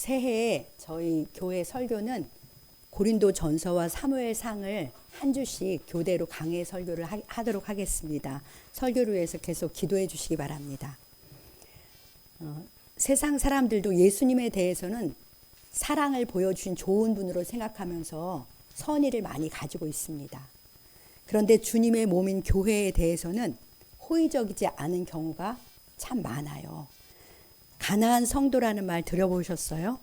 새해에 저희 교회 설교는 고린도 전서와 사무엘상을 한 주씩 교대로 강해 설교를 하도록 하겠습니다. 설교를 위해서 계속 기도해 주시기 바랍니다. 세상 사람들도 예수님에 대해서는 사랑을 보여주신 좋은 분으로 생각하면서 선의를 많이 가지고 있습니다. 그런데 주님의 몸인 교회에 대해서는 호의적이지 않은 경우가 참 많아요. 가난한 성도라는 말 들어보셨어요?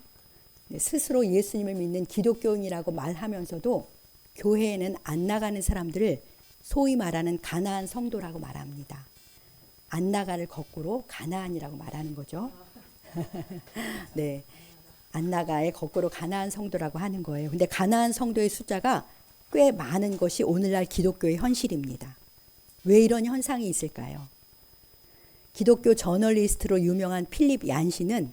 스스로 예수님을 믿는 기독교인이라고 말하면서도 교회에는 안 나가는 사람들을 소위 말하는 가난한 성도라고 말합니다. 안 나가를 거꾸로 가난이라고 말하는 거죠. 네, 안 나가의 거꾸로 가난한 성도라고 하는 거예요. 근데 가난한 성도의 숫자가 꽤 많은 것이 오늘날 기독교의 현실입니다. 왜 이런 현상이 있을까요? 기독교 저널리스트로 유명한 필립 얀시는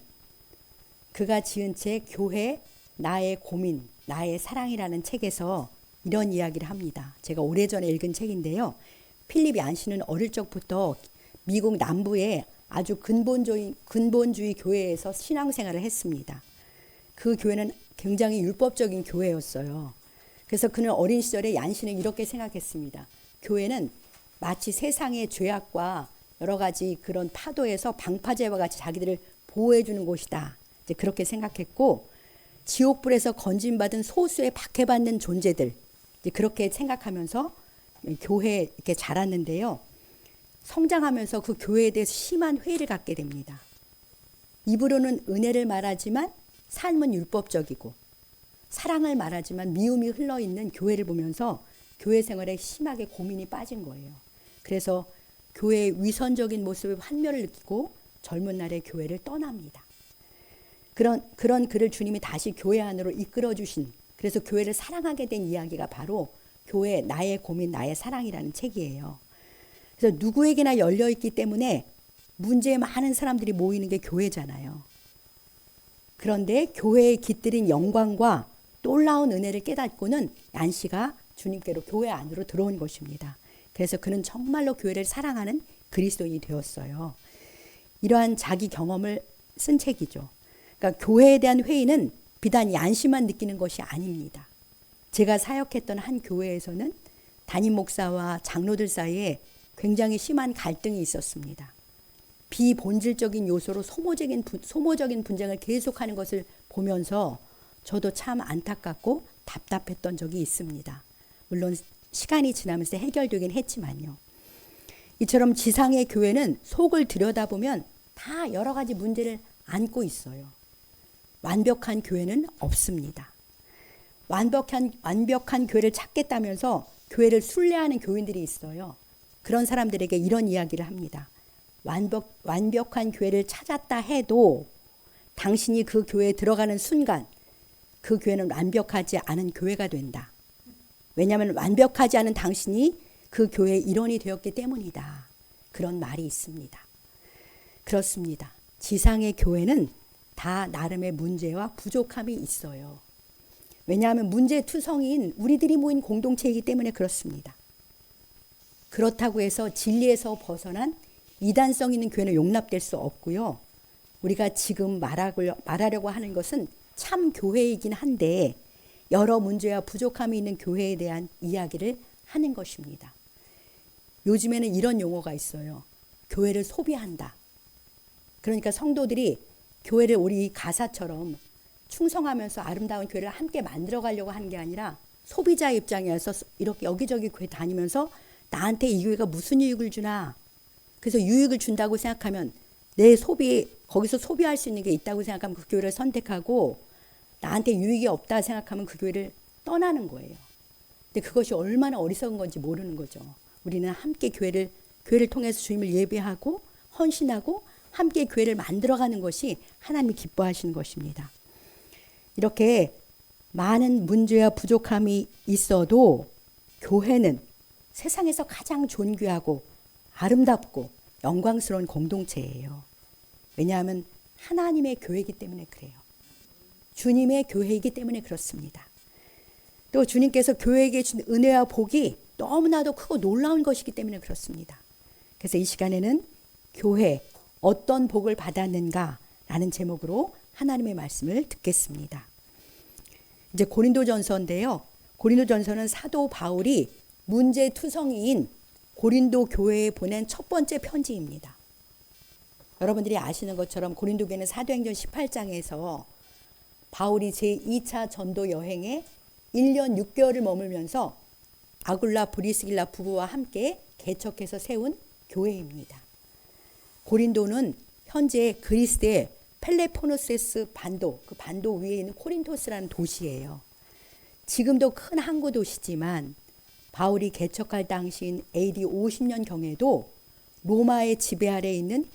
그가 지은 책 교회 나의 고민 나의 사랑이라는 책에서 이런 이야기를 합니다. 제가 오래전에 읽은 책인데요. 필립 얀시는 어릴 적부터 미국 남부의 아주 근본주의 교회에서 신앙생활을 했습니다. 그 교회는 굉장히 율법적인 교회였어요. 그래서 그는 어린 시절에 얀시는 이렇게 생각했습니다. 교회는 마치 세상의 죄악과 여러 가지 그런 파도에서 방파제와 같이 자기들을 보호해 주는 곳이다. 이제 그렇게 생각했고 지옥불에서 건진받은 소수의 박해받는 존재들 이제 그렇게 생각하면서 교회에 이렇게 자랐는데요. 성장하면서 그 교회에 대해서 심한 회의를 갖게 됩니다. 입으로는 은혜를 말하지만 삶은 율법적이고 사랑을 말하지만 미움이 흘러있는 교회를 보면서 교회 생활에 심하게 고민이 빠진 거예요. 그래서 교회의 위선적인 모습에 환멸을 느끼고 젊은 날에 교회를 떠납니다. 그런 그를 주님이 다시 교회 안으로 이끌어 주신 그래서 교회를 사랑하게 된 이야기가 바로 교회 나의 고민 나의 사랑이라는 책이에요. 그래서 누구에게나 열려 있기 때문에 문제에 많은 사람들이 모이는 게 교회잖아요. 그런데 교회에 깃들인 영광과 놀라운 은혜를 깨닫고는 얀시가 주님께로 교회 안으로 들어온 것입니다. 그래서 그는 정말로 교회를 사랑하는 그리스도인이 되었어요. 이러한 자기 경험을 쓴 책이죠. 그러니까 교회에 대한 회의는 비단 얀시만 느끼는 것이 아닙니다. 제가 사역했던 한 교회에서는 담임 목사와 장로들 사이에 굉장히 심한 갈등이 있었습니다. 비본질적인 요소로 소모적인 분쟁을 계속하는 것을 보면서 저도 참 안타깝고 답답했던 적이 있습니다. 물론 시간이 지나면서 해결되긴 했지만요. 이처럼 지상의 교회는 속을 들여다보면 다 여러 가지 문제를 안고 있어요. 완벽한 교회는 없습니다. 완벽한 교회를 찾겠다면서 교회를 순례하는 교인들이 있어요. 그런 사람들에게 이런 이야기를 합니다. 완벽한 교회를 찾았다 해도 당신이 그 교회에 들어가는 순간 그 교회는 완벽하지 않은 교회가 된다. 왜냐하면 완벽하지 않은 당신이 그 교회의 일원이 되었기 때문이다. 그런 말이 있습니다. 그렇습니다. 지상의 교회는 다 나름의 문제와 부족함이 있어요. 왜냐하면 문제투성이인 우리들이 모인 공동체이기 때문에 그렇습니다. 그렇다고 해서 진리에서 벗어난 이단성 있는 교회는 용납될 수 없고요. 우리가 지금 말하려고 하는 것은 참 교회이긴 한데 여러 문제와 부족함이 있는 교회에 대한 이야기를 하는 것입니다. 요즘에는 이런 용어가 있어요. 교회를 소비한다. 그러니까 성도들이 교회를 우리 가사처럼 충성하면서 아름다운 교회를 함께 만들어 가려고 하는 게 아니라 소비자 입장에서 이렇게 여기저기 교회 다니면서 나한테 이 교회가 무슨 유익을 주나. 그래서 유익을 준다고 생각하면 거기서 소비할 수 있는 게 있다고 생각하면 그 교회를 선택하고 나한테 유익이 없다 생각하면 그 교회를 떠나는 거예요. 근데 그것이 얼마나 어리석은 건지 모르는 거죠. 우리는 함께 교회를 통해서 주님을 예배하고 헌신하고 함께 교회를 만들어가는 것이 하나님이 기뻐하시는 것입니다. 이렇게 많은 문제와 부족함이 있어도 교회는 세상에서 가장 존귀하고 아름답고 영광스러운 공동체예요. 왜냐하면 하나님의 교회이기 때문에 그래요. 주님의 교회이기 때문에 그렇습니다. 또 주님께서 교회에게 준 은혜와 복이 너무나도 크고 놀라운 것이기 때문에 그렇습니다. 그래서 이 시간에는 교회 어떤 복을 받았는가 라는 제목으로 하나님의 말씀을 듣겠습니다. 이제 고린도전서인데요. 고린도전서는 사도 바울이 문제투성이인 고린도 교회에 보낸 첫 번째 편지입니다. 여러분들이 아시는 것처럼 고린도 교회는 사도행전 18장에서 바울이 제2차 전도 여행에 1년 6개월을 머물면서 아굴라 브리스길라 부부와 함께 개척해서 세운 교회입니다. 고린도는 현재 그리스의 펠레포네소스 반도, 그 반도 위에 있는 코린토스라는 도시예요. 지금도 큰 항구 도시지만 바울이 개척할 당시인 AD 50년경에도 로마의 지배 아래 있는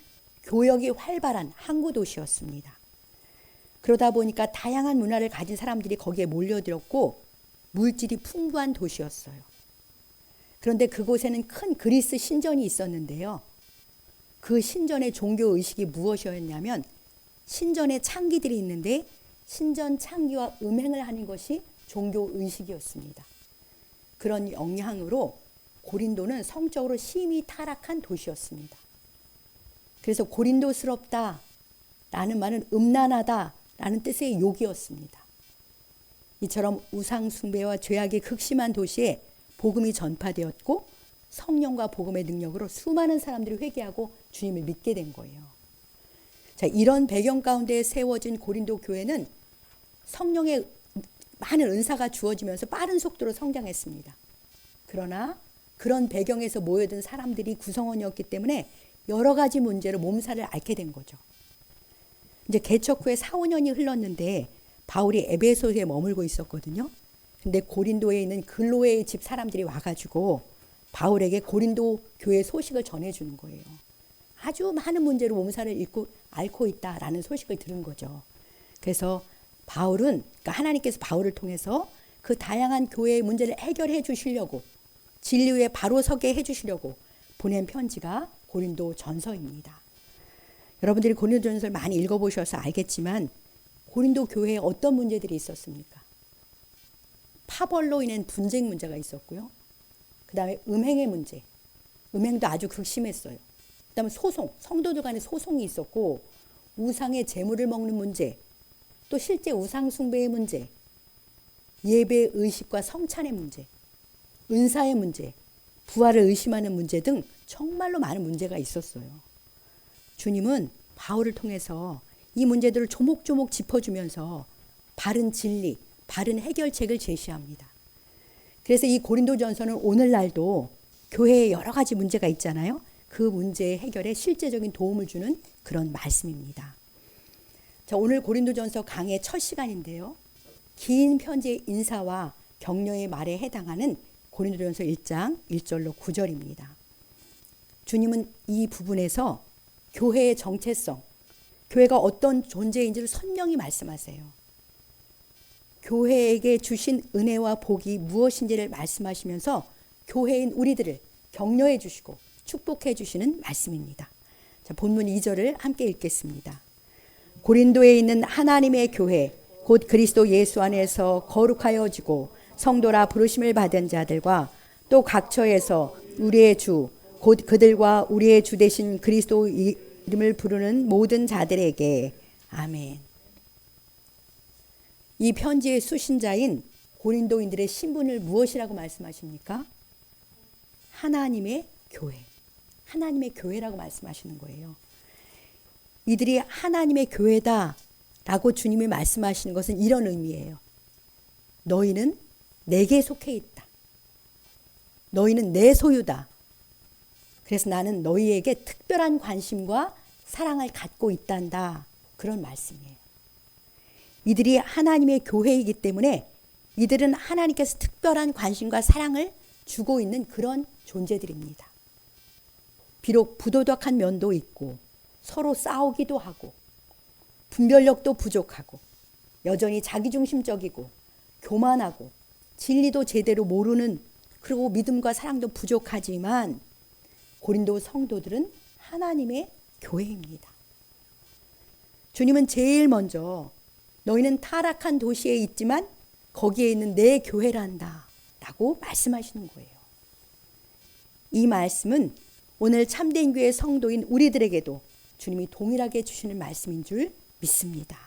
교역이 활발한 항구 도시였습니다. 그러다 보니까 다양한 문화를 가진 사람들이 거기에 몰려들었고 물질이 풍부한 도시였어요. 그런데 그곳에는 큰 그리스 신전이 있었는데요. 그 신전의 종교 의식이 무엇이었냐면 신전에 창기들이 있는데 신전 창기와 음행을 하는 것이 종교 의식이었습니다. 그런 영향으로 고린도는 성적으로 심히 타락한 도시였습니다. 그래서 고린도스럽다 라는 말은 음란하다 라는 뜻의 욕이었습니다. 이처럼 우상 숭배와 죄악이 극심한 도시에 복음이 전파되었고 성령과 복음의 능력으로 수많은 사람들이 회개하고 주님을 믿게 된 거예요. 자, 이런 배경 가운데 세워진 고린도 교회는 성령의 많은 은사가 주어지면서 빠른 속도로 성장했습니다. 그러나 그런 배경에서 모여든 사람들이 구성원이었기 때문에 여러 가지 문제로 몸살을 앓게 된 거죠. 이제 개척 후에 4, 5년이 흘렀는데 바울이 에베소에 머물고 있었거든요. 근데 고린도에 있는 글로에의 집 사람들이 와가지고 바울에게 고린도 교회 소식을 전해주는 거예요. 아주 많은 문제로 몸살을 앓고 있다라는 소식을 들은 거죠. 그래서 바울은, 그러니까 하나님께서 바울을 통해서 그 다양한 교회의 문제를 해결해 주시려고, 진리 위에 바로 서게 해 주시려고 보낸 편지가 고린도 전서입니다. 여러분들이 고린도 전서를 많이 읽어보셔서 알겠지만 고린도 교회에 어떤 문제들이 있었습니까? 파벌로 인한 분쟁 문제가 있었고요. 그 다음에 음행의 문제, 음행도 아주 극심했어요. 그 다음에 소송, 성도들 간의 소송이 있었고 우상의 재물을 먹는 문제, 또 실제 우상 숭배의 문제, 예배 의식과 성찬의 문제, 은사의 문제, 부활을 의심하는 문제 등 정말로 많은 문제가 있었어요. 주님은 바울을 통해서 이 문제들을 조목조목 짚어주면서 바른 진리, 바른 해결책을 제시합니다. 그래서 이 고린도전서는 오늘날도 교회에 여러 가지 문제가 있잖아요. 그 문제 해결에 실제적인 도움을 주는 그런 말씀입니다. 자, 오늘 고린도전서 강의 첫 시간인데요. 긴 편지의 인사와 격려의 말에 해당하는 고린도전서 1장 1절로 9절입니다. 주님은 이 부분에서 교회의 정체성, 교회가 어떤 존재인지를 선명히 말씀하세요. 교회에게 주신 은혜와 복이 무엇인지를 말씀하시면서 교회인 우리들을 격려해 주시고 축복해 주시는 말씀입니다. 자, 본문 2절을 함께 읽겠습니다. 고린도에 있는 하나님의 교회 곧 그리스도 예수 안에서 거룩하여지고 성도라 부르심을 받은 자들과 또 각처에서 우리의 주 곧 그들과 우리의 주 되신 그리스도 이름을 부르는 모든 자들에게 아멘. 이 편지의 수신자인 고린도인들의 신분을 무엇이라고 말씀하십니까? 하나님의 교회. 하나님의 교회라고 말씀하시는 거예요. 이들이 하나님의 교회다라고 주님이 말씀하시는 것은 이런 의미예요. 너희는 내게 속해 있다. 너희는 내 소유다. 그래서 나는 너희에게 특별한 관심과 사랑을 갖고 있단다. 그런 말씀이에요. 이들이 하나님의 교회이기 때문에 이들은 하나님께서 특별한 관심과 사랑을 주고 있는 그런 존재들입니다. 비록 부도덕한 면도 있고 서로 싸우기도 하고 분별력도 부족하고 여전히 자기중심적이고 교만하고 진리도 제대로 모르는, 그리고 믿음과 사랑도 부족하지만 고린도 성도들은 하나님의 교회입니다. 주님은 제일 먼저 너희는 타락한 도시에 있지만 거기에 있는 내 교회란다 라고 말씀하시는 거예요. 이 말씀은 오늘 참된 교회 성도인 우리들에게도 주님이 동일하게 주시는 말씀인 줄 믿습니다.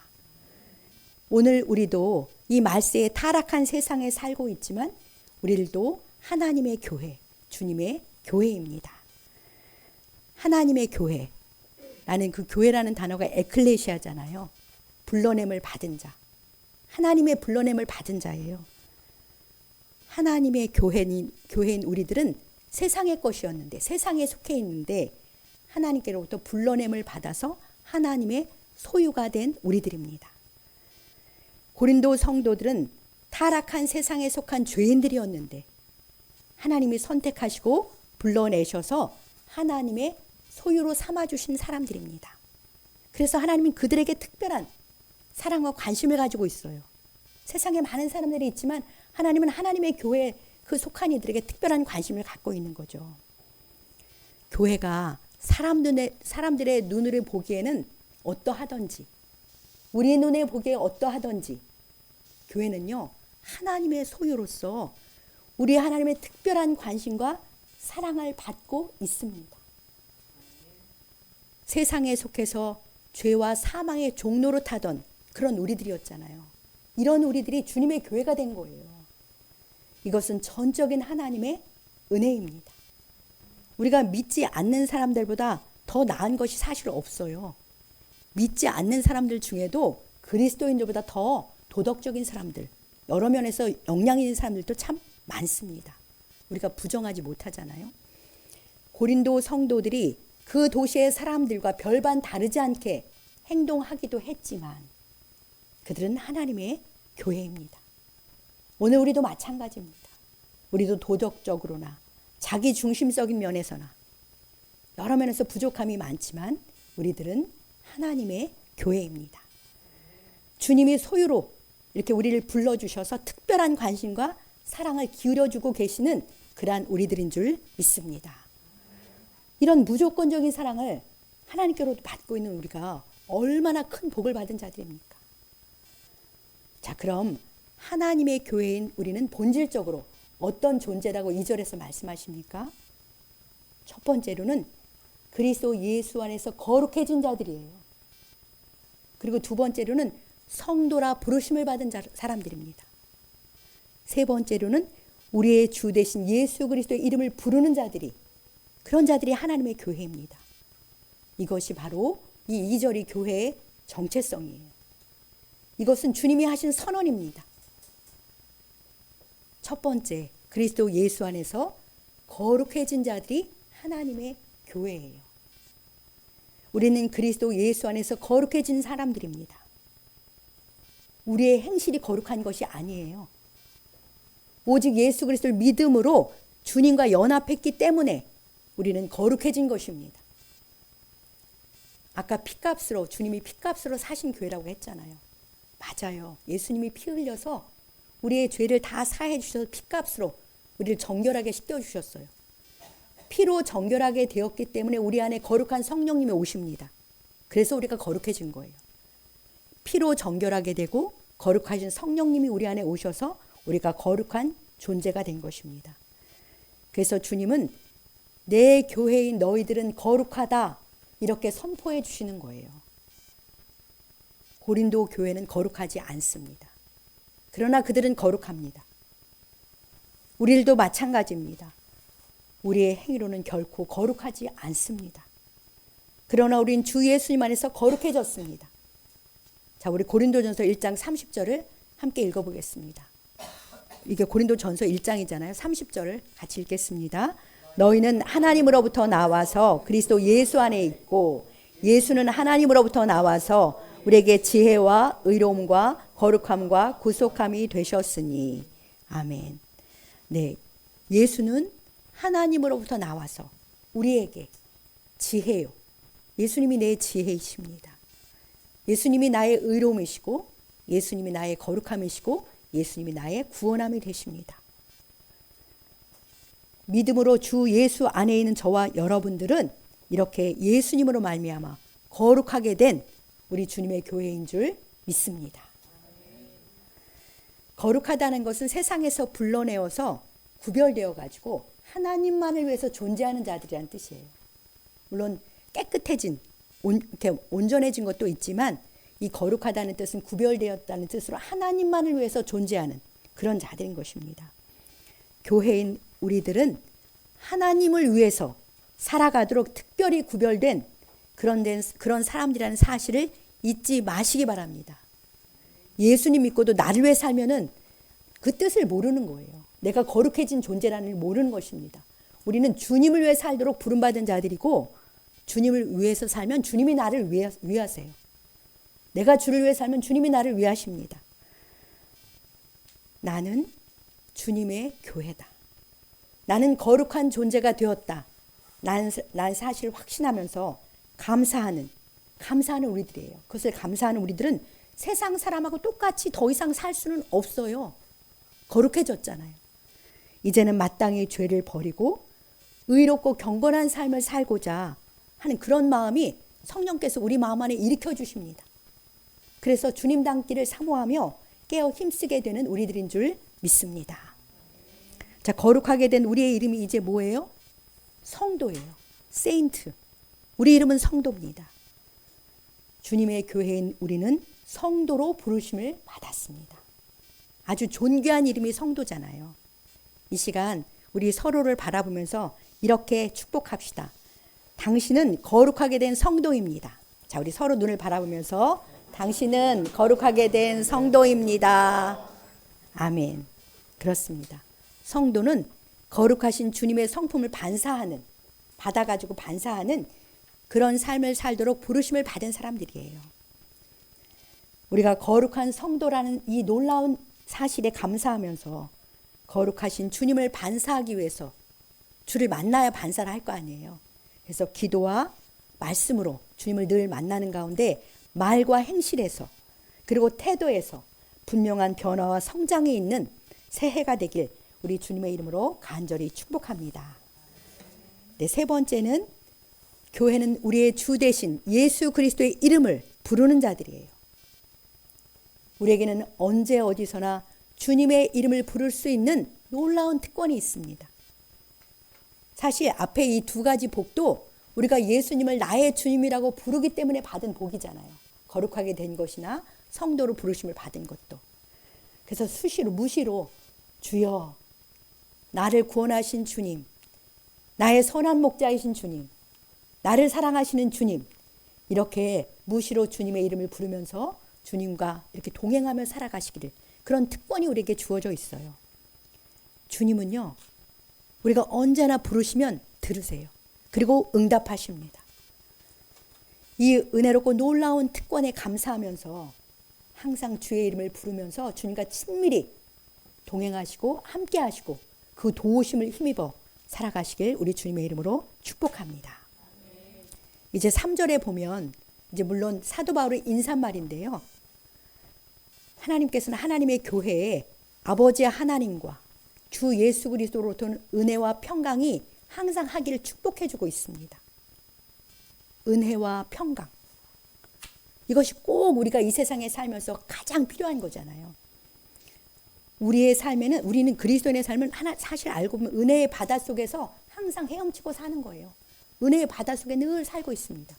오늘 우리도 이 말세에 타락한 세상에 살고 있지만 우리들도 하나님의 교회, 주님의 교회입니다. 하나님의 교회라는 그 교회라는 단어가 에클레시아잖아요. 불러냄을 받은 자. 하나님의 불러냄을 받은 자예요. 하나님의 교회인 우리들은 세상의 것이었는데, 세상에 속해 있는데 하나님께로부터 불러냄을 받아서 하나님의 소유가 된 우리들입니다. 고린도 성도들은 타락한 세상에 속한 죄인들이었는데 하나님이 선택하시고 불러내셔서 하나님의 소유로 삼아주신 사람들입니다. 그래서 하나님은 그들에게 특별한 사랑과 관심을 가지고 있어요. 세상에 많은 사람들이 있지만 하나님은 하나님의 교회에 그 속한 이들에게 특별한 관심을 갖고 있는 거죠. 교회가 사람들의 눈으로 보기에는 어떠하던지, 우리의 눈에 보기에 어떠하던지, 교회는요, 하나님의 소유로서 우리 하나님의 특별한 관심과 사랑을 받고 있습니다. 세상에 속해서 죄와 사망의 종로로 타던 그런 우리들이었잖아요. 이런 우리들이 주님의 교회가 된 거예요. 이것은 전적인 하나님의 은혜입니다. 우리가 믿지 않는 사람들보다 더 나은 것이 사실 없어요. 믿지 않는 사람들 중에도 그리스도인들보다 더 도덕적인 사람들, 여러 면에서 영향 있는 사람들도 참 많습니다. 우리가 부정하지 못하잖아요. 고린도 성도들이 그 도시의 사람들과 별반 다르지 않게 행동하기도 했지만 그들은 하나님의 교회입니다. 오늘 우리도 마찬가지입니다. 우리도 도덕적으로나 자기 중심적인 면에서나 여러 면에서 부족함이 많지만 우리들은 하나님의 교회입니다. 주님이 소유로 이렇게 우리를 불러주셔서 특별한 관심과 사랑을 기울여주고 계시는 그러한 우리들인 줄 믿습니다. 이런 무조건적인 사랑을 하나님께로부터 받고 있는 우리가 얼마나 큰 복을 받은 자들입니까? 자, 그럼 하나님의 교회인 우리는 본질적으로 어떤 존재라고 2절에서 말씀하십니까? 첫 번째로는 그리스도 예수 안에서 거룩해진 자들이에요. 그리고 두 번째로는 성도라 부르심을 받은 사람들입니다. 세 번째로는 우리의 주 되신 예수 그리스도의 이름을 부르는 자들이, 그런 자들이 하나님의 교회입니다. 이것이 바로 이 2절이 교회의 정체성이에요. 이것은 주님이 하신 선언입니다. 첫 번째, 그리스도 예수 안에서 거룩해진 자들이 하나님의 교회예요. 우리는 그리스도 예수 안에서 거룩해진 사람들입니다. 우리의 행실이 거룩한 것이 아니에요. 오직 예수 그리스도를 믿음으로 주님과 연합했기 때문에 우리는 거룩해진 것입니다. 아까 피값으로, 주님이 피값으로 사신 교회라고 했잖아요. 맞아요. 예수님이 피 흘려서 우리의 죄를 다 사해 주셔서 피값으로 우리를 정결하게 씻겨주셨어요. 피로 정결하게 되었기 때문에 우리 안에 거룩한 성령님이 오십니다. 그래서 우리가 거룩해진 거예요. 피로 정결하게 되고 거룩하신 성령님이 우리 안에 오셔서 우리가 거룩한 존재가 된 것입니다. 그래서 주님은 내 교회인 너희들은 거룩하다 이렇게 선포해 주시는 거예요. 고린도 교회는 거룩하지 않습니다. 그러나 그들은 거룩합니다. 우리들도 마찬가지입니다. 우리의 행위로는 결코 거룩하지 않습니다. 그러나 우린 주 예수님 안에서 거룩해졌습니다. 자, 우리 고린도전서 1장 30절을 함께 읽어보겠습니다. 이게 고린도전서 1장이잖아요. 30절을 같이 읽겠습니다. 너희는 하나님으로부터 나와서 그리스도 예수 안에 있고 예수는 하나님으로부터 나와서 우리에게 지혜와 의로움과 거룩함과 구속함이 되셨으니 아멘. 네, 예수는 하나님으로부터 나와서 우리에게 지혜요. 예수님이 내 지혜이십니다. 예수님이 나의 의로움이시고 예수님이 나의 거룩함이시고 예수님이 나의 구원함이 되십니다. 믿음으로 주 예수 안에 있는 저와 여러분들은 이렇게 예수님으로 말미암아 거룩하게 된 우리 주님의 교회인 줄 믿습니다. 거룩하다는 것은 세상에서 불러내어서 구별되어 가지고 하나님만을 위해서 존재하는 자들이라는 뜻이에요. 물론 깨끗해진, 이렇게 온전해진 것도 있지만 이 거룩하다는 뜻은 구별되었다는 뜻으로 하나님만을 위해서 존재하는 그런 자들인 것입니다. 교회인 우리들은 하나님을 위해서 살아가도록 특별히 구별된 그런 사람들이라는 사실을 잊지 마시기 바랍니다. 예수님 믿고도 나를 위해 살면은 그 뜻을 모르는 거예요. 내가 거룩해진 존재라는 걸 모르는 것입니다. 우리는 주님을 위해 살도록 부름받은 자들이고 주님을 위해서 살면 주님이 나를 위하세요. 내가 주를 위해 살면 주님이 나를 위하십니다. 나는 주님의 교회다. 나는 거룩한 존재가 되었다. 난 사실 확신하면서 감사하는 우리들이에요. 그것을 감사하는 우리들은 세상 사람하고 똑같이 더 이상 살 수는 없어요. 거룩해졌잖아요. 이제는 마땅히 죄를 버리고 의롭고 경건한 삶을 살고자 하는 그런 마음이 성령께서 우리 마음 안에 일으켜 주십니다. 그래서 주님 닮기를 사모하며 깨어 힘쓰게 되는 우리들인 줄 믿습니다. 자, 거룩하게 된 우리의 이름이 이제 뭐예요? 성도예요. 세인트. 우리 이름은 성도입니다. 주님의 교회인 우리는 성도로 부르심을 받았습니다. 아주 존귀한 이름이 성도잖아요. 이 시간 우리 서로를 바라보면서 이렇게 축복합시다. 당신은 거룩하게 된 성도입니다. 자, 우리 서로 눈을 바라보면서 당신은 거룩하게 된 성도입니다. 아멘. 그렇습니다. 성도는 거룩하신 주님의 성품을 받아가지고 반사하는 그런 삶을 살도록 부르심을 받은 사람들이에요. 우리가 거룩한 성도라는 이 놀라운 사실에 감사하면서 거룩하신 주님을 반사하기 위해서 주를 만나야 반사를 할 거 아니에요. 그래서 기도와 말씀으로 주님을 늘 만나는 가운데 말과 행실에서 그리고 태도에서 분명한 변화와 성장이 있는 새해가 되길 우리 주님의 이름으로 간절히 축복합니다. 네, 세 번째는 교회는 우리의 주 대신 예수 그리스도의 이름을 부르는 자들이에요. 우리에게는 언제 어디서나 주님의 이름을 부를 수 있는 놀라운 특권이 있습니다. 사실 앞에 이 두 가지 복도 우리가 예수님을 나의 주님이라고 부르기 때문에 받은 복이잖아요. 거룩하게 된 것이나 성도로 부르심을 받은 것도. 그래서 무시로 주여, 나를 구원하신 주님, 나의 선한 목자이신 주님, 나를 사랑하시는 주님, 이렇게 무시로 주님의 이름을 부르면서 주님과 이렇게 동행하며 살아가시기를, 그런 특권이 우리에게 주어져 있어요. 주님은요, 우리가 언제나 부르시면 들으세요. 그리고 응답하십니다. 이 은혜롭고 놀라운 특권에 감사하면서 항상 주의 이름을 부르면서 주님과 친밀히 동행하시고 함께 하시고 그 도우심을 힘입어 살아가시길 우리 주님의 이름으로 축복합니다. 이제 3절에 보면 이제 물론 사도 바울의 인사말인데요. 하나님께서는 하나님의 교회에 아버지 하나님과 주 예수 그리스도로부터 은혜와 평강이 항상 하기를 축복해주고 있습니다. 은혜와 평강. 이것이 꼭 우리가 이 세상에 살면서 가장 필요한 거잖아요. 우리의 삶에는, 우리는 그리스도인의 삶은 사실 알고 보면 은혜의 바다 속에서 항상 헤엄치고 사는 거예요. 은혜의 바다 속에 늘 살고 있습니다.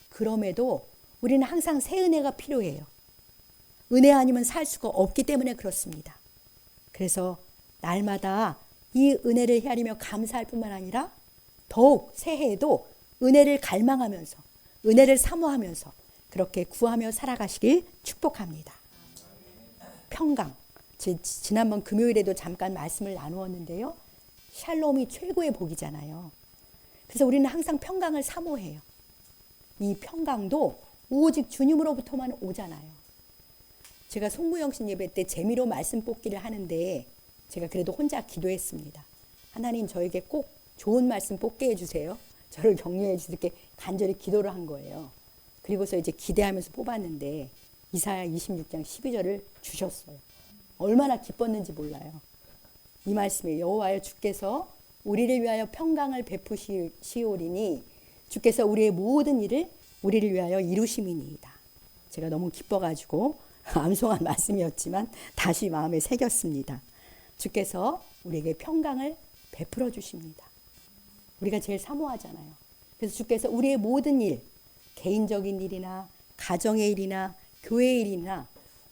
그럼에도 우리는 항상 새 은혜가 필요해요. 은혜 아니면 살 수가 없기 때문에 그렇습니다. 그래서 날마다 이 은혜를 헤아리며 감사할 뿐만 아니라 더욱 새해에도 은혜를 갈망하면서 은혜를 사모하면서 그렇게 구하며 살아가시길 축복합니다. 평강. 지난번 금요일에도 잠깐 말씀을 나누었는데요. 샬롬이 최고의 복이잖아요. 그래서 우리는 항상 평강을 사모해요. 이 평강도 오직 주님으로부터만 오잖아요. 제가 송무영신 예배 때 재미로 말씀 뽑기를 하는데 제가 그래도 혼자 기도했습니다. 하나님, 저에게 꼭 좋은 말씀 뽑게 해주세요. 저를 격려해 주시게 간절히 기도를 한 거예요. 그리고서 이제 기대하면서 뽑았는데 이사야 26장 12절을 주셨어요. 얼마나 기뻤는지 몰라요. 이 말씀에 여호와여, 주께서 우리를 위하여 평강을 베푸시오리니 주께서 우리의 모든 일을 우리를 위하여 이루심이니이다. 제가 너무 기뻐가지고 암송한 말씀이었지만 다시 마음에 새겼습니다. 주께서 우리에게 평강을 베풀어 주십니다. 우리가 제일 사모하잖아요. 그래서 주께서 우리의 모든 일, 개인적인 일이나 가정의 일이나 교회의 일이나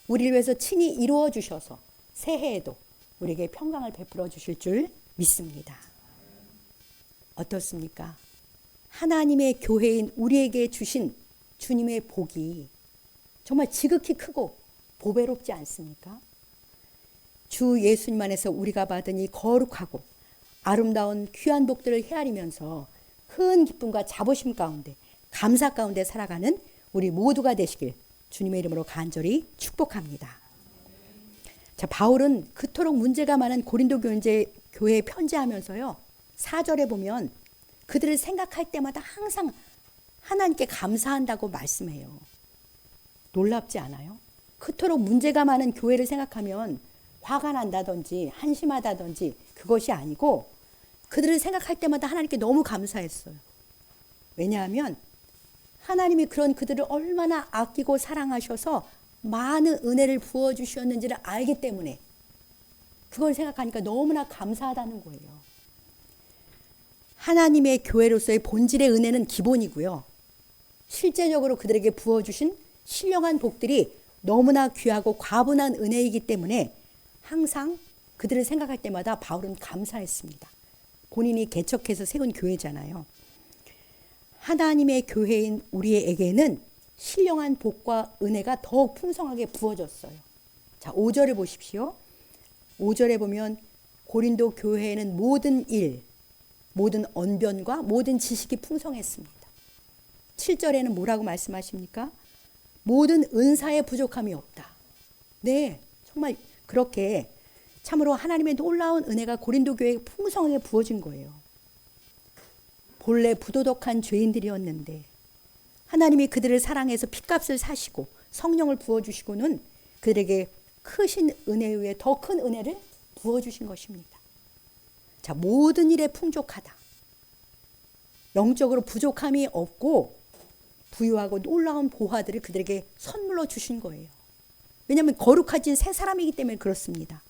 우리를 위해서 친히 이루어 주셔서 새해에도 우리에게 평강을 베풀어 주실 줄 믿습니다. 어떻습니까? 하나님의 교회인 우리에게 주신 주님의 복이 정말 지극히 크고 보배롭지 않습니까? 주 예수님 안에서 우리가 받은 이 거룩하고 아름다운 귀한 복들을 헤아리면서 큰 기쁨과 자부심 가운데 감사 가운데 살아가는 우리 모두가 되시길 주님의 이름으로 간절히 축복합니다. 자, 바울은 그토록 문제가 많은 고린도 교회에 편지하면서요. 4절에 보면 그들을 생각할 때마다 항상 하나님께 감사한다고 말씀해요. 놀랍지 않아요? 그토록 문제가 많은 교회를 생각하면 화가 난다든지 한심하다든지 그것이 아니고 그들을 생각할 때마다 하나님께 너무 감사했어요. 왜냐하면 하나님이 그런 그들을 얼마나 아끼고 사랑하셔서 많은 은혜를 부어주셨는지를 알기 때문에 그걸 생각하니까 너무나 감사하다는 거예요. 하나님의 교회로서의 본질의 은혜는 기본이고요. 실제적으로 그들에게 부어주신 신령한 복들이 너무나 귀하고 과분한 은혜이기 때문에 항상 그들을 생각할 때마다 바울은 감사했습니다. 본인이 개척해서 세운 교회잖아요. 하나님의 교회인 우리에게는 신령한 복과 은혜가 더욱 풍성하게 부어졌어요. 자, 5절을 보십시오. 5절에 보면 고린도 교회에는 모든 일, 모든 언변과 모든 지식이 풍성했습니다. 7절에는 뭐라고 말씀하십니까? 모든 은사에 부족함이 없다. 네, 정말 그렇게 참으로 하나님의 놀라운 은혜가 고린도 교회에 풍성하게 부어진 거예요. 본래 부도덕한 죄인들이었는데 하나님이 그들을 사랑해서 핏값을 사시고 성령을 부어주시고는 그들에게 크신 은혜 위에 더 큰 은혜를 부어주신 것입니다. 자, 모든 일에 풍족하다. 영적으로 부족함이 없고 부유하고 놀라운 보화들을 그들에게 선물로 주신 거예요. 왜냐하면 거룩하진 새 사람이기 때문에 그렇습니다.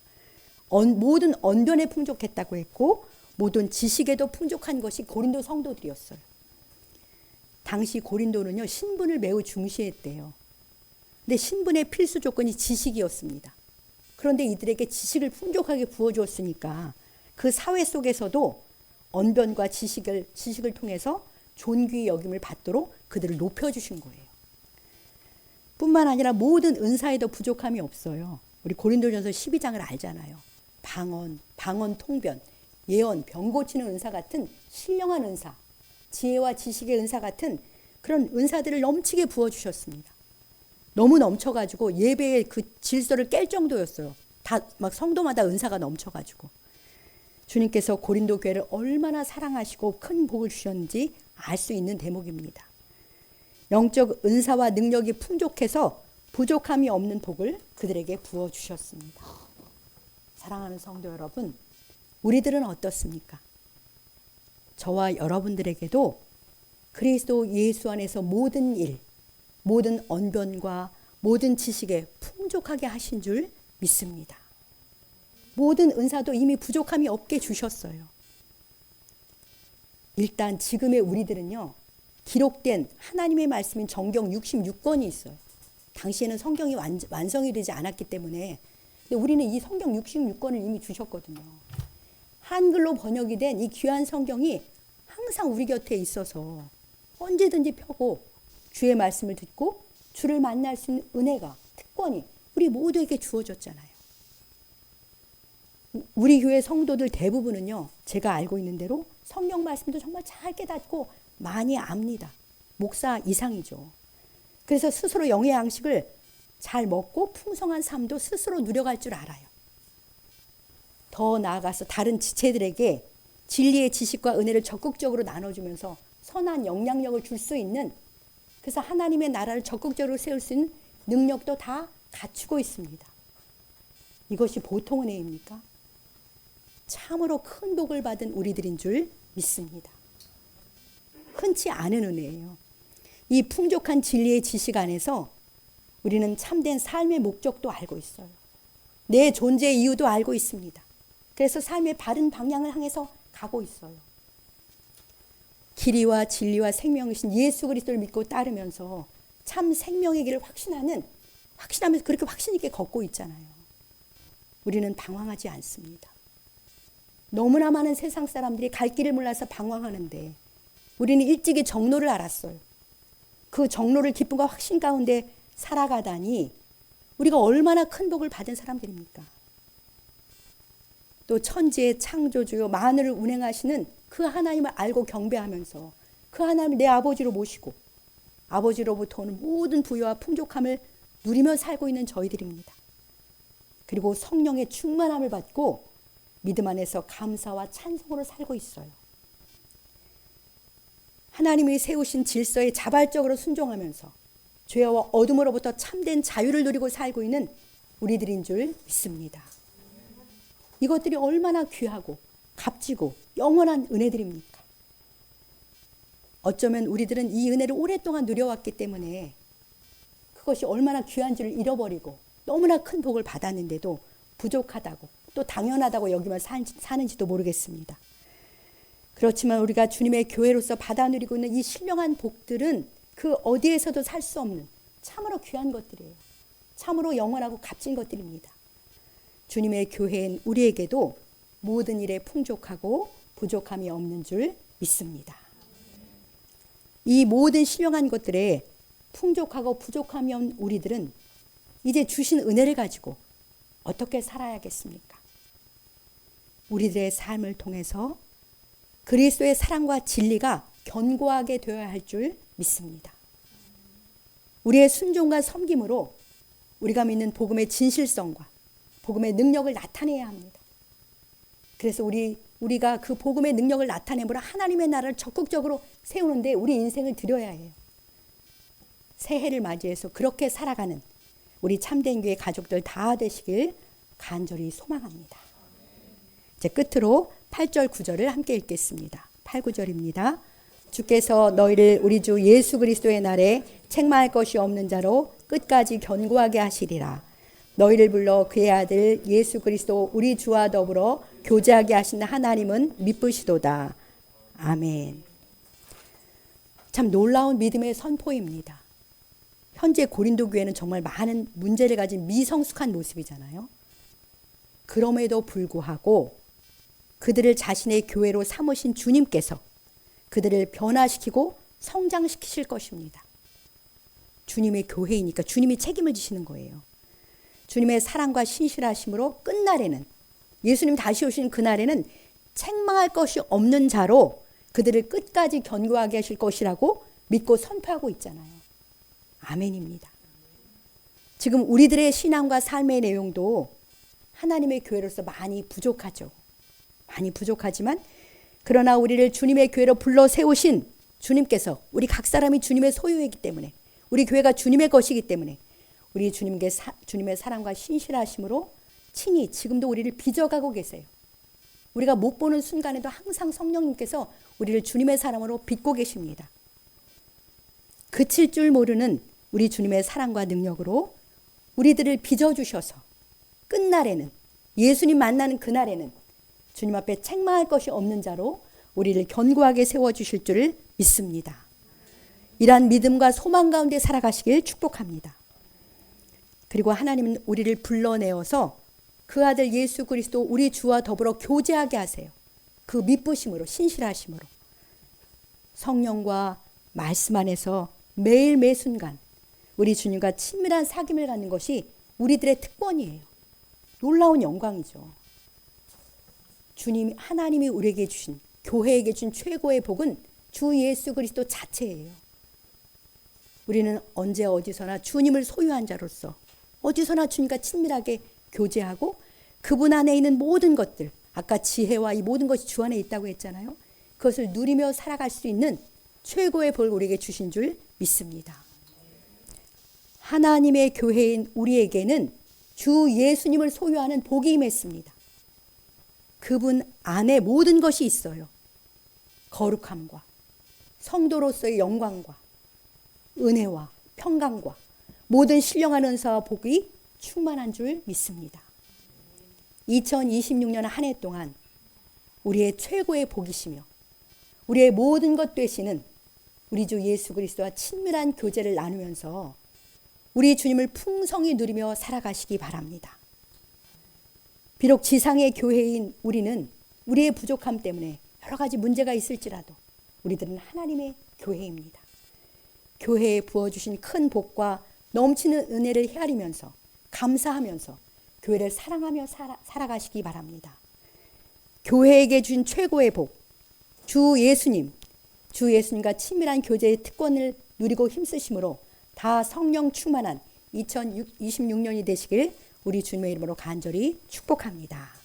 모든 언변에 풍족했다고 했고 모든 지식에도 풍족한 것이 고린도 성도들이었어요. 당시 고린도는요, 신분을 매우 중시했대요. 근데 신분의 필수 조건이 지식이었습니다. 그런데 이들에게 지식을 풍족하게 부어주었으니까 그 사회 속에서도 언변과 지식을 통해서 존귀 여김을 받도록 그들을 높여주신 거예요. 뿐만 아니라 모든 은사에도 부족함이 없어요. 우리 고린도전서 12장을 알잖아요. 방언 통변, 예언, 병 고치는 은사 같은 신령한 은사, 지혜와 지식의 은사 같은 그런 은사들을 넘치게 부어주셨습니다. 너무 넘쳐가지고 예배의 그 질서를 깰 정도였어요. 다 막 성도마다 은사가 넘쳐가지고. 주님께서 고린도 교회를 얼마나 사랑하시고 큰 복을 주셨는지 알 수 있는 대목입니다. 영적 은사와 능력이 풍족해서 부족함이 없는 복을 그들에게 부어주셨습니다. 사랑하는 성도 여러분, 우리들은 어떻습니까? 저와 여러분들에게도 그리스도 예수 안에서 모든 일, 모든 언변과 모든 지식에 풍족하게 하신 줄 믿습니다. 모든 은사도 이미 부족함이 없게 주셨어요. 일단 지금의 우리들은요, 기록된 하나님의 말씀인 정경 66권이 있어요. 당시에는 성경이 완성이 되지 않았기 때문에, 근데 우리는 이 성경 66권을 이미 주셨거든요. 한글로 번역이 된 이 귀한 성경이 항상 우리 곁에 있어서 언제든지 펴고 주의 말씀을 듣고 주를 만날 수 있는 은혜가, 특권이 우리 모두에게 주어졌잖아요. 우리 교회 성도들 대부분은요, 제가 알고 있는 대로 성경 말씀도 정말 잘 깨닫고 많이 압니다. 목사 이상이죠. 그래서 스스로 영의 양식을 잘 먹고 풍성한 삶도 스스로 누려갈 줄 알아요. 더 나아가서 다른 지체들에게 진리의 지식과 은혜를 적극적으로 나눠주면서 선한 영향력을 줄 수 있는, 그래서 하나님의 나라를 적극적으로 세울 수 있는 능력도 다 갖추고 있습니다. 이것이 보통 은혜입니까? 참으로 큰 복을 받은 우리들인 줄 믿습니다. 흔치 않은 은혜예요. 이 풍족한 진리의 지식 안에서 우리는 참된 삶의 목적도 알고 있어요. 내 존재의 이유도 알고 있습니다. 그래서 삶의 바른 방향을 향해서 가고 있어요. 길이와 진리와 생명이신 예수 그리스도를 믿고 따르면서 참 생명의 길을 확신하면서 그렇게 확신 있게 걷고 있잖아요. 우리는 방황하지 않습니다. 너무나 많은 세상 사람들이 갈 길을 몰라서 방황하는데 우리는 일찍이 정로를 알았어요. 그 정로를 기쁨과 확신 가운데 살아가다니 우리가 얼마나 큰 복을 받은 사람들입니까? 또 천지의 창조주요 만물을 운행하시는 그 하나님을 알고 경배하면서 그 하나님을 내 아버지로 모시고 아버지로부터 오는 모든 부여와 풍족함을 누리며 살고 있는 저희들입니다. 그리고 성령의 충만함을 받고 믿음 안에서 감사와 찬송으로 살고 있어요. 하나님이 세우신 질서에 자발적으로 순종하면서 죄와 어둠으로부터 참된 자유를 누리고 살고 있는 우리들인 줄 믿습니다. 이것들이 얼마나 귀하고 값지고 영원한 은혜들입니까? 어쩌면 우리들은 이 은혜를 오랫동안 누려왔기 때문에 그것이 얼마나 귀한 줄을 잃어버리고 너무나 큰 복을 받았는데도 부족하다고 또 당연하다고 여기만 사는지도 모르겠습니다. 그렇지만 우리가 주님의 교회로서 받아 누리고 있는 이 신령한 복들은 그 어디에서도 살 수 없는 참으로 귀한 것들이에요. 참으로 영원하고 값진 것들입니다. 주님의 교회인 우리에게도 모든 일에 풍족하고 부족함이 없는 줄 믿습니다. 이 모든 신령한 것들에 풍족하고 부족함이 없는 우리들은 이제 주신 은혜를 가지고 어떻게 살아야겠습니까? 우리들의 삶을 통해서 그리스도의 사랑과 진리가 견고하게 되어야 할 줄 믿습니다. 우리의 순종과 섬김으로 우리가 믿는 복음의 진실성과 복음의 능력을 나타내야 합니다. 그래서 우리가 그 복음의 능력을 나타내므로 하나님의 나라를 적극적으로 세우는데 우리 인생을 드려야 해요. 새해를 맞이해서 그렇게 살아가는 우리 참된 교회 가족들 다 되시길 간절히 소망합니다. 이제 끝으로 8절 9절을 함께 읽겠습니다. 8, 9절입니다. 주께서 너희를 우리 주 예수 그리스도의 날에 책망할 것이 없는 자로 끝까지 견고하게 하시리라. 너희를 불러 그의 아들 예수 그리스도 우리 주와 더불어 교제하게 하신 하나님은 미쁘시도다. 아멘. 참 놀라운 믿음의 선포입니다. 현재 고린도 교회는 정말 많은 문제를 가진 미성숙한 모습이잖아요. 그럼에도 불구하고 그들을 자신의 교회로 삼으신 주님께서 그들을 변화시키고 성장시키실 것입니다. 주님의 교회이니까 주님이 책임을 지시는 거예요. 주님의 사랑과 신실하심으로 끝날에는 예수님 다시 오신 그날에는 책망할 것이 없는 자로 그들을 끝까지 견고하게 하실 것이라고 믿고 선포하고 있잖아요. 아멘입니다. 지금 우리들의 신앙과 삶의 내용도 하나님의 교회로서 많이 부족하죠. 많이 부족하지만 그러나 우리를 주님의 교회로 불러 세우신 주님께서 우리 각 사람이 주님의 소유이기 때문에 우리 교회가 주님의 것이기 때문에 우리 주님의 사랑과 신실하심으로 친히 지금도 우리를 빚어가고 계세요. 우리가 못 보는 순간에도 항상 성령님께서 우리를 주님의 사랑으로 빚고 계십니다. 그칠 줄 모르는 우리 주님의 사랑과 능력으로 우리들을 빚어주셔서 끝날에는 예수님 만나는 그날에는 주님 앞에 책망할 것이 없는 자로 우리를 견고하게 세워주실 줄을 믿습니다. 이러한 믿음과 소망 가운데 살아가시길 축복합니다. 그리고 하나님은 우리를 불러내어서 그 아들 예수 그리스도 우리 주와 더불어 교제하게 하세요. 그 미쁘심으로 신실하심으로 성령과 말씀 안에서 매일 매 순간 우리 주님과 친밀한 사귐을 갖는 것이 우리들의 특권이에요. 놀라운 영광이죠. 주님 하나님이 우리에게 주신 교회에게 준 최고의 복은 주 예수 그리스도 자체예요. 우리는 언제 어디서나 주님을 소유한 자로서 어디서나 주님과 친밀하게 교제하고 그분 안에 있는 모든 것들, 아까 지혜와 이 모든 것이 주 안에 있다고 했잖아요. 그것을 누리며 살아갈 수 있는 최고의 복을 우리에게 주신 줄 믿습니다. 하나님의 교회인 우리에게는 주 예수님을 소유하는 복이 임했습니다. 그분 안에 모든 것이 있어요. 거룩함과 성도로서의 영광과 은혜와 평강과 모든 신령한 은사와 복이 충만한 줄 믿습니다. 2026년 한 해 동안 우리의 최고의 복이시며 우리의 모든 것 되시는 우리 주 예수 그리스도와 친밀한 교제를 나누면서 우리 주님을 풍성히 누리며 살아가시기 바랍니다. 비록 지상의 교회인 우리는 우리의 부족함 때문에 여러 가지 문제가 있을지라도 우리들은 하나님의 교회입니다. 교회에 부어주신 큰 복과 넘치는 은혜를 헤아리면서 감사하면서 교회를 사랑하며 살아가시기 바랍니다. 교회에게 준 최고의 복, 주 예수님과 친밀한 교제의 특권을 누리고 힘쓰심으로 다 성령 충만한 2026년이 되시길 우리 주님의 이름으로 간절히 축복합니다.